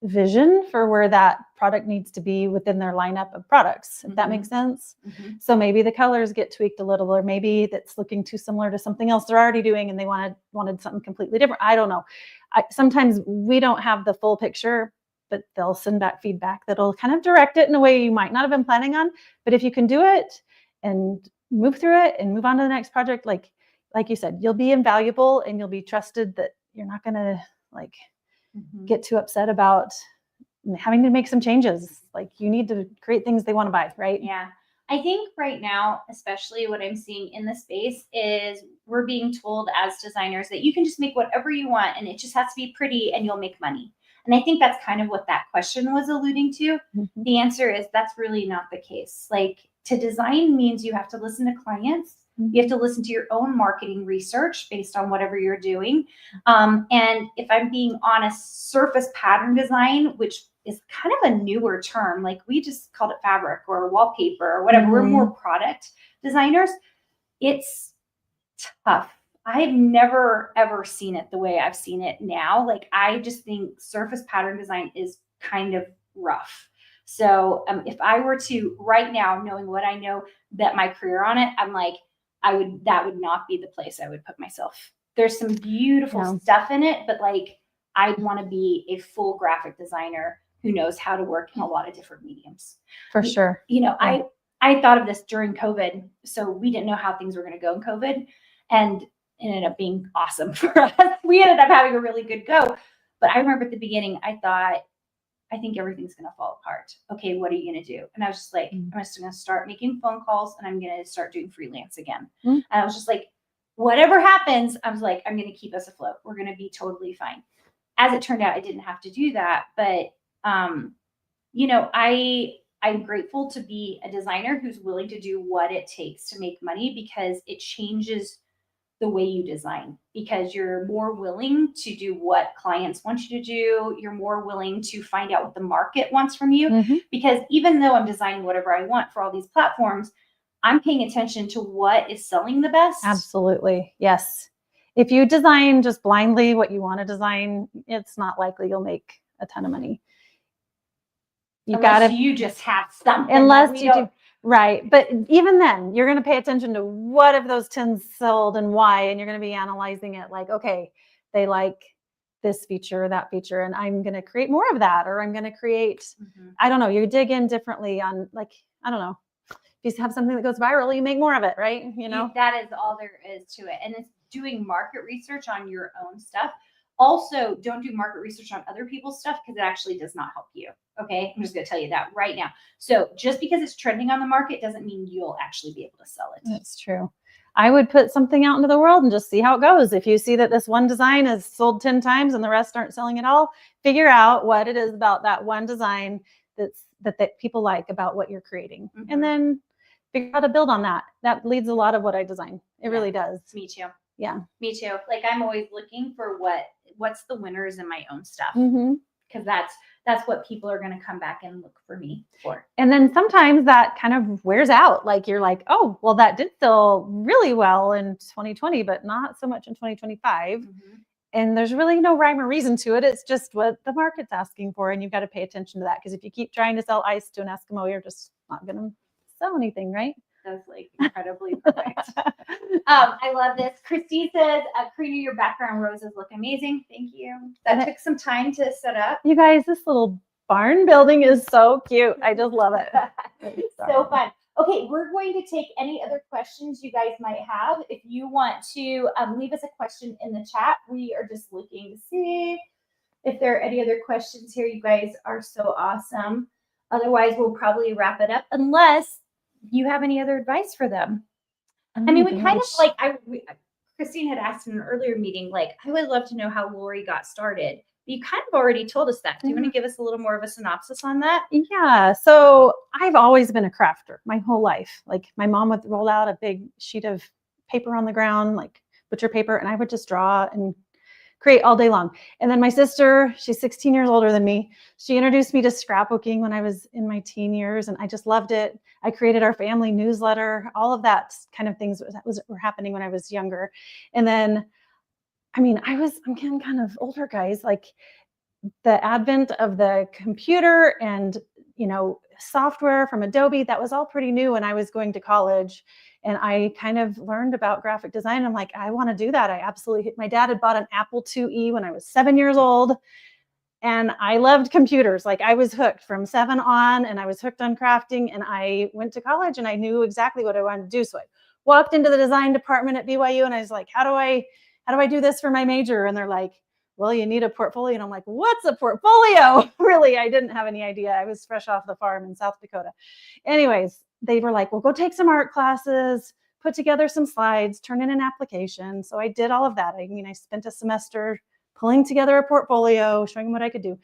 vision for where that product needs to be within their lineup of products, if that makes sense. So maybe the colors get tweaked a little, or maybe that's looking too similar to something else they're already doing and they wanted something completely different. I don't know. Sometimes we don't have the full picture, but they'll send back feedback that'll kind of direct it in a way you might not have been planning on. But if you can do it and move through it and move on to the next project, like you said, you'll be invaluable and you'll be trusted, that you're not going to like get too upset about having to make some changes. Like you need to create things they want to buy, right? Yeah. I think right now, especially what I'm seeing in the space is we're being told as designers that you can just make whatever you want and it just has to be pretty and you'll make money. And I think that's kind of what that question was alluding to. The answer is that's really not the case. Like to design means you have to listen to clients. You have to listen to your own marketing research based on whatever you're doing. And if I'm being honest, surface pattern design, which is kind of a newer term, like we just called it fabric or wallpaper or whatever. We're more product designers. It's tough. I've never ever seen it the way I've seen it now. Like I just think surface pattern design is kind of rough. So if I were to right now, knowing what I know, bet my career on it, I'm like, that would not be the place I would put myself. There's some beautiful stuff in it, but like I'd want to be a full graphic designer who knows how to work in a lot of different mediums. For sure. I thought of this during COVID. So we didn't know how things were going to go in COVID, and it ended up being awesome for us. We ended up having a really good go. But I remember at the beginning, I thought, I think everything's going to fall apart. Okay, what are you going to do? And I was just like, I'm just going to start making phone calls and I'm going to start doing freelance again. And I was just like, whatever happens, I was like, I'm going to keep us afloat. We're going to be totally fine. As it turned out, I didn't have to do that. But, I'm grateful to be a designer who's willing to do what it takes to make money, because it changes the way you design, because you're more willing to do what clients want you to do. You're more willing to find out what the market wants from you. Because even though I'm designing whatever I want for all these platforms, I'm paying attention to what is selling the best. Absolutely. Yes. If you design just blindly what you want to design, it's not likely you'll make a ton of money. You just have something. Unless you do. Right. But even then, you're going to pay attention to what of those tins sold and why. And you're going to be analyzing it like, okay, they like this feature, that feature, and I'm going to create more of that. Or I'm going to create, I don't know, you dig in differently on like, I don't know. If you have something that goes viral, you make more of it, right? You know, that is all there is to it. And it's doing market research on your own stuff. Also, don't do market research on other people's stuff because it actually does not help you. Okay. I'm just going to tell you that right now. So just because it's trending on the market doesn't mean you'll actually be able to sell it. That's true. I would put something out into the world and just see how it goes. If you see that this one design is sold 10 times and the rest aren't selling at all, figure out what it is about that one design that people like about what you're creating. And then figure out how to build on that. That leads a lot of what I design. It really does. Me too. Yeah. Me too. Like I'm always looking for what's the winners in my own stuff. Because that's what people are going to come back and look for me for. And then sometimes that kind of wears out. Like you're like, oh, well, that did sell really well in 2020, but not so much in 2025. And there's really no rhyme or reason to it. It's just what the market's asking for. And you've got to pay attention to that. Because if you keep trying to sell ice to an Eskimo, you're just not going to sell anything, right? That's like incredibly perfect. I love this. Christy says, Karina, your background roses look amazing. Thank you. That took some time to set up. You guys, this little barn building is so cute. I just love it. So fun. Okay, we're going to take any other questions you guys might have. If you want to leave us a question in the chat, we are just looking to see if there are any other questions here. You guys are so awesome. Otherwise, we'll probably wrap it up unless you have any other advice for them. I mean, we kind of like, Christine had asked in an earlier meeting, like, I would love to know how Lori got started. You kind of already told us that. Do you want to give us a little more of a synopsis on that? Yeah. So I've always been a crafter my whole life. Like my mom would roll out a big sheet of paper on the ground, like butcher paper, and I would just draw and create all day long. And then my sister, she's 16 years older than me. She introduced me to scrapbooking when I was in my teen years, and I just loved it. I created our family newsletter, all of that kind of things were happening when I was younger. And then, I mean, I'm getting kind of older, guys, like the advent of the computer and, software from Adobe, that was all pretty new when I was going to college. And I kind of learned about graphic design. I'm like, I want to do that. My dad had bought an Apple IIe when I was 7 years old. And I loved computers. Like I was hooked from 7 on, and I was hooked on crafting. And I went to college and I knew exactly what I wanted to do. So I walked into the design department at BYU and I was like, how do I do this for my major? And they're like, well, you need a portfolio. And I'm like, what's a portfolio? Really, I didn't have any idea. I was fresh off the farm in South Dakota. Anyways, they were like, well, go take some art classes, put together some slides, turn in an application. So I did all of that. I mean, I spent a semester pulling together a portfolio, showing them what I could do,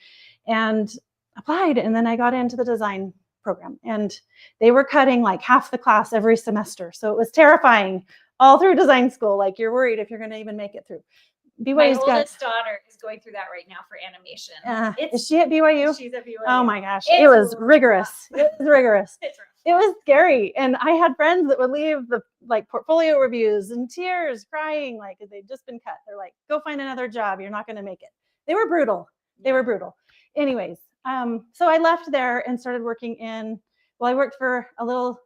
and applied. And then I got into the design program, and they were cutting like half the class every semester. So it was terrifying all through design school. Like you're worried if you're going to even make it through. My oldest daughter is going through that right now for animation. Is she at BYU? She's at BYU. Oh my gosh. It was rigorous. It was rigorous. It was scary. And I had friends that would leave the portfolio reviews in tears, crying, like they'd just been cut. They're like, go find another job. You're not going to make it. They were brutal. Anyways, so I left there and started working I worked for a little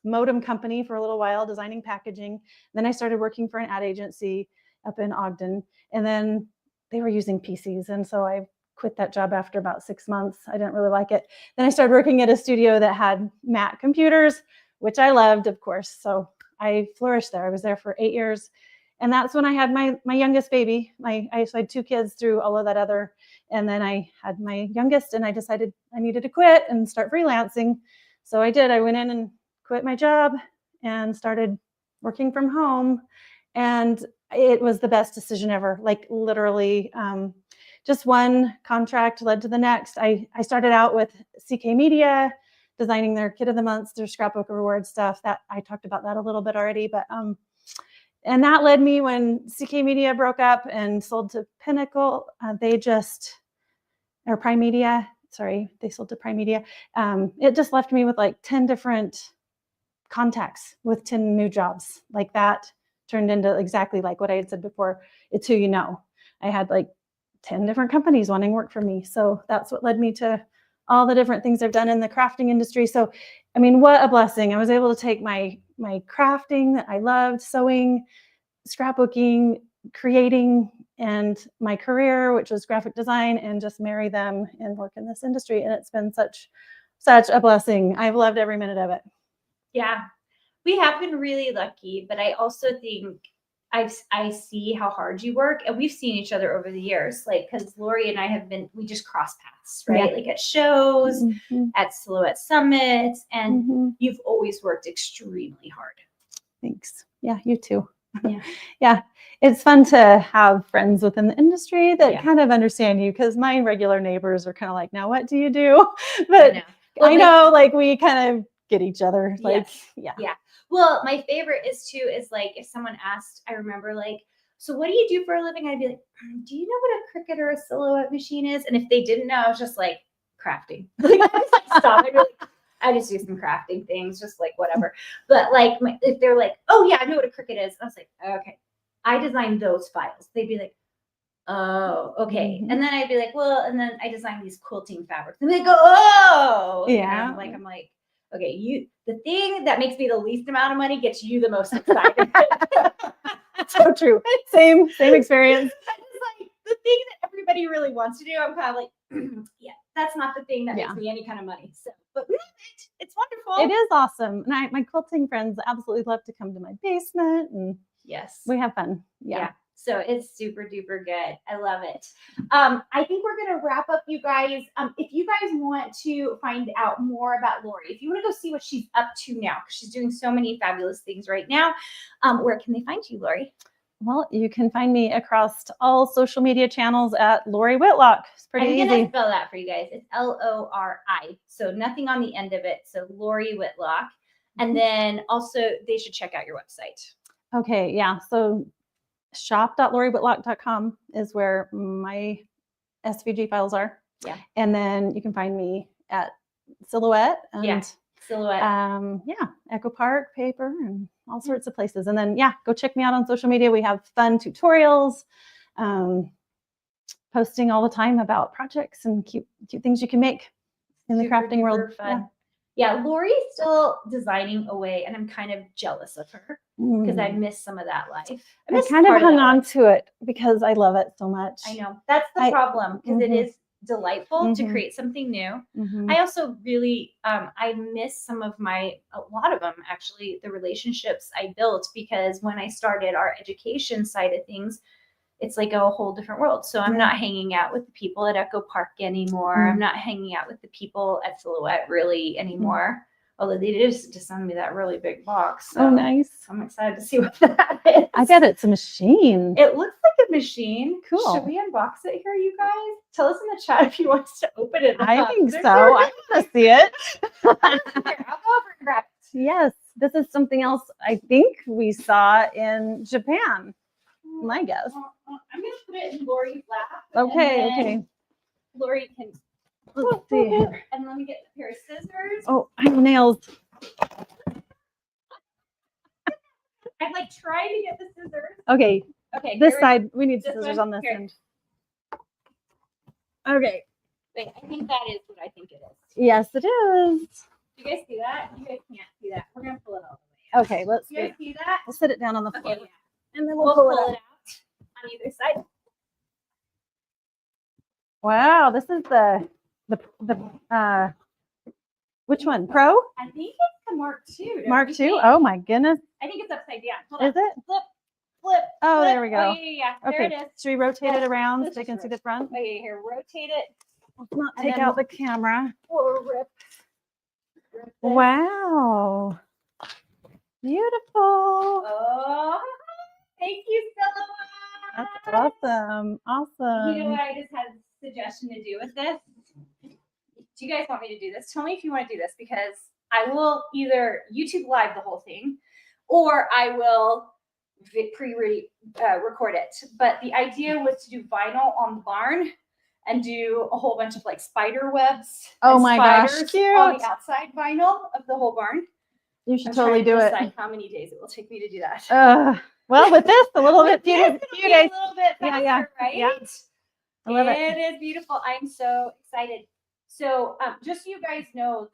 modem company for a little while, designing packaging. Then I started working for an ad agency up in Ogden, and then they were using PCs. And so I quit that job after about 6 months. I didn't really like it. Then I started working at a studio that had Mac computers, which I loved, of course. So I flourished there. I was there for 8 years. And that's when I had my youngest baby. I had 2 kids through all of that other. And then I had my youngest, and I decided I needed to quit and start freelancing. So I did. I went in and quit my job and started working from home. And it was the best decision ever. Like literally, just one contract led to the next. I started out with CK Media, designing their Kid of the Month, their scrapbook reward stuff. That I talked about that a little bit already, but and that led me when CK Media broke up and sold to Pinnacle. Prime Media. Sorry, they sold to Prime Media. It just left me with like 10 different contacts with 10 new jobs. Like that turned into exactly like what I had said before. It's who you know. I had like 10 different companies wanting work for me. So that's what led me to all the different things I've done in the crafting industry. So, I mean, what a blessing. I was able to take my crafting that I loved, sewing, scrapbooking, creating, and my career, which was graphic design, and just marry them and work in this industry. And it's been such a blessing. I've loved every minute of it. Yeah, we have been really lucky, but I also think I see how hard you work, and we've seen each other over the years. Like, because Lori and I we just cross paths, right? Yeah. Like at shows, at Silhouette Summits, and you've always worked extremely hard. Thanks. Yeah, you too. Yeah. Yeah. It's fun to have friends within the industry that kind of understand you, because my regular neighbors are kind of like, now what do you do? But I know like we kind of get each other. Like, yeah. Well, my favorite is like if someone asked, I remember like, so what do you do for a living? I'd be like, do you know what a Cricut or a Silhouette machine is? And if they didn't know, I was just like, crafting. Like, I just like stop. I'd be like, I just do some crafting things, just like whatever. But like, if they're like, oh yeah, I know what a Cricut is. I was like, okay, I designed those files. They'd be like, oh, okay. And then I'd be like, well, and then I designed these quilting fabrics. And they go, oh, yeah. I'm like, okay, the thing that makes me the least amount of money gets you the most excited. So true. Same experience. It's like the thing that everybody really wants to do. I'm kind of like, yeah, that's not the thing that makes me any kind of money. So, but we love it. It's wonderful. It is awesome. And my quilting friends absolutely love to come to my basement, and we have fun. Yeah. So it's super duper good. I love it. I think we're going to wrap up, you guys. If you guys want to find out more about Lori, if you want to go see what she's up to now, because she's doing so many fabulous things right now, where can they find you, Lori? Well, you can find me across all social media channels at Lori Whitlock. It's pretty easy. I'm going to spell that for you guys. It's Lori. So nothing on the end of it. So Lori Whitlock. And then also they should check out your website. Okay. Yeah. So shop.loriwhitlock.com is where my SVG files are. Yeah. And then you can find me at Silhouette and Silhouette. Echo Park paper and all sorts of places. And then go check me out on social media. We have fun tutorials, posting all the time about projects and cute things you can make in the crafting world. Fun. Yeah, Lori's still designing away, and I'm kind of jealous of her because I miss some of that life. I kind of hung on to it because I love it so much. I know. That's the problem, because it is delightful to create something new. I also really, I miss a lot of them actually, the relationships I built, because when I started our education side of things, it's like a whole different world. So I'm not hanging out with the people at Echo Park anymore. I'm not hanging out with the people at Silhouette really anymore. Although they did just send me that really big box. So nice. I'm excited to see what that is. I bet it's a machine. It looks like a machine. Cool. Should we unbox it here, you guys? Tell us in the chat if you want us to open it. I think so. I want to see it. Here, I'll go over and grab it. Yes. This is something else I think we saw in Japan. My guess. I'm going to put it in Lori's lap. Okay. Lori can. Let's see here. And let me get a pair of scissors. Oh, I have nails. I'm like trying to get the scissors. Okay. Okay. This side. We need scissors on this end. Okay. Wait, I think that is what I think it is. Yes, it is. Do you guys see that? You guys can't see that. We're going to pull it all the way out. Okay, let's see that? We'll sit it down on the floor. Okay, and then we'll pull it out on either side. Wow, this is the which one? Pro? I think it's the Mark II. Mark II? Oh my goodness. I think it's upside down. Hold is on. it? Flip. Oh, flip. there we go. Oh, yeah. Okay. There it is. Should we rotate it around so they can see the front? Okay, here, rotate it. Let's not take out the camera. We'll rip wow. Beautiful. Oh, thank you, Silhouette. That's awesome. Awesome. You know what I just had a suggestion to do with this? Do you guys want me to do this? Tell me if you want to do this, because I will either YouTube live the whole thing, or I will record it. But the idea was to do vinyl on the barn and do a whole bunch of like spider webs. Oh my gosh, cute. On the outside vinyl of the whole barn. You should I'm totally trying do to it. decide how many days it will take me to do that. Well, with this, a little With bit, this, few it'll be days. a little bit Yeah, faster, right? yeah. I love it. It is beautiful. I'm so excited. So just so you guys know,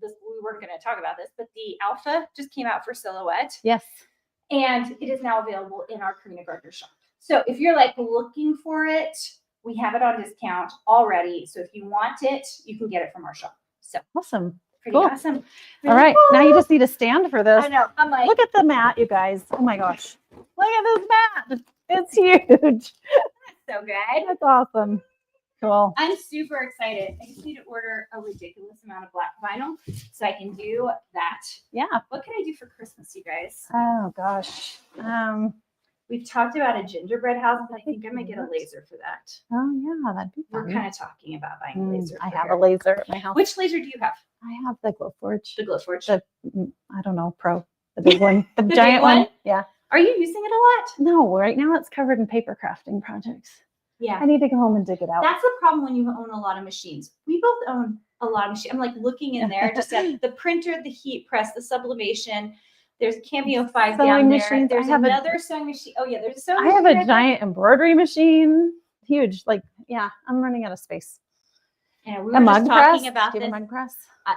we weren't going to talk about this, but the Alpha just came out for Silhouette. Yes. And it is now available in our Carina Gardner shop. So if you're like looking for it, we have it on discount already. So if you want it, you can get it from our shop. So Awesome. pretty Cool. awesome. All right. Now you just need a stand for this. I know. I'm like, Look at the mat, you guys. Oh my gosh. Look at this mat. It's huge. so good. That's awesome. Cool. I'm super excited. I just need to order a ridiculous amount of black vinyl so I can do that. Yeah. What can I do for Christmas, you guys? Oh gosh. We've talked about a gingerbread house, but I think I might get a laser for that. Oh yeah, that'd be fun. We're kind of talking about buying a laser. I have a laser at my house. Which laser do you have? I have the Glowforge. The Glowforge. I don't know, Pro. The big one. The The giant big one? Yeah. Are you using it a lot? No, right now it's covered in paper crafting projects. Yeah. I need to go home and dig it out. That's the problem when you own a lot of machines. We both own a lot of machines. I'm like looking in there, just at the printer, the heat press, the sublimation. There's a Cameo 5 Sewing down there. machines. There's another sewing machine. Oh yeah, there's a sewing I have machine a right there. giant embroidery machine. Huge. Like, yeah, I'm running out of space. And we A were mug just press. talking about Do you this. have a mug press?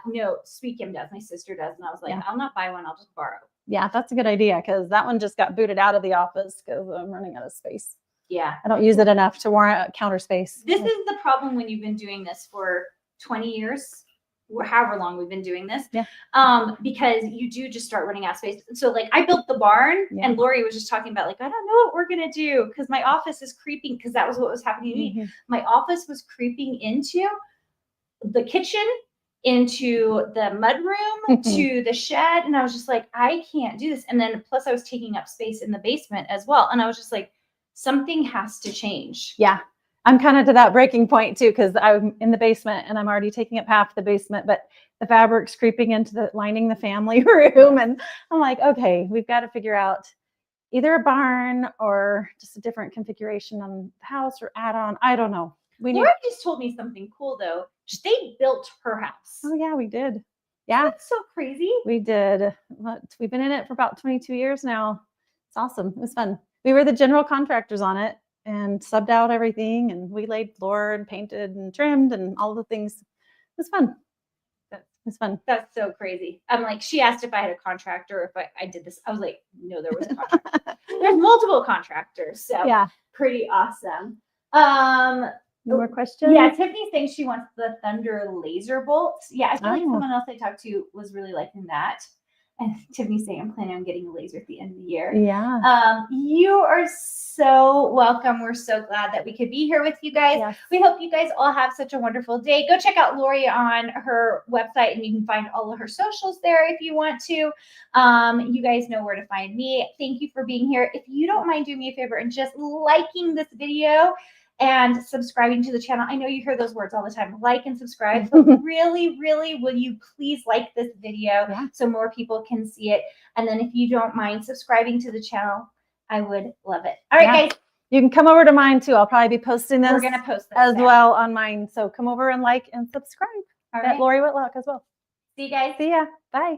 No, Sweet Kim does. My sister does. And I was like, Yeah. I'll not buy one. I'll just borrow. Yeah, that's a good idea because that one just got booted out of the office because I'm running out of space. Yeah. I don't use it enough to warrant counter space. This is the problem when you've been doing this for 20 years, or however long we've been doing this. Yeah. Because you do just start running out of space. So like I built the barn and Lori was just talking about like, I don't know what we're going to do because my office is creeping because that was what was happening to me. My office was creeping into the kitchen, into the mudroom, to the shed. And I was just like, I can't do this. And then plus I was taking up space in the basement as well. And I was just like, something has to change. Yeah. I'm kind of to that breaking point too, because I'm in the basement and I'm already taking up half the basement, but the fabric's creeping into the lining the family room. And I'm like, okay, we've got to figure out either a barn or just a different configuration on the house or add-on. I don't know. Lori just told me something cool though. They built her house. Oh yeah, we did. Yeah. That's so crazy. We did. We've been in it for about 22 years now. It's awesome. It was fun. We were the general contractors on it and subbed out everything. And we laid floor and painted and trimmed and all the things. It was fun. It was fun. That's so crazy. I'm like, she asked if I had a contractor, if I did this. I was like, no, there was a contractor. There's multiple contractors. So yeah. Pretty awesome. No more questions? Yeah, Tiffany's saying she wants the Thunder laser bolts. Yeah, I feel like someone else I talked to was really liking that. And Tiffany's saying I'm planning on getting a laser at the end of the year. Yeah. You are so welcome. We're so glad that we could be here with you guys. Yes. We hope you guys all have such a wonderful day. Go check out Lori on her website and you can find all of her socials there if you want to. You guys know where to find me. Thank you for being here. If you don't mind doing me a favor and just liking this video and subscribing to the channel. I know you hear those words all the time, like and subscribe, but really, really, will you please like this video so more people can see it? And then if you don't mind subscribing to the channel, I would love it. All right, guys. You can come over to mine too. I'll probably be posting this. We're going to post this as well on mine. So come over and like and subscribe. All at Lori Whitlock as well. See you guys. See ya. Bye.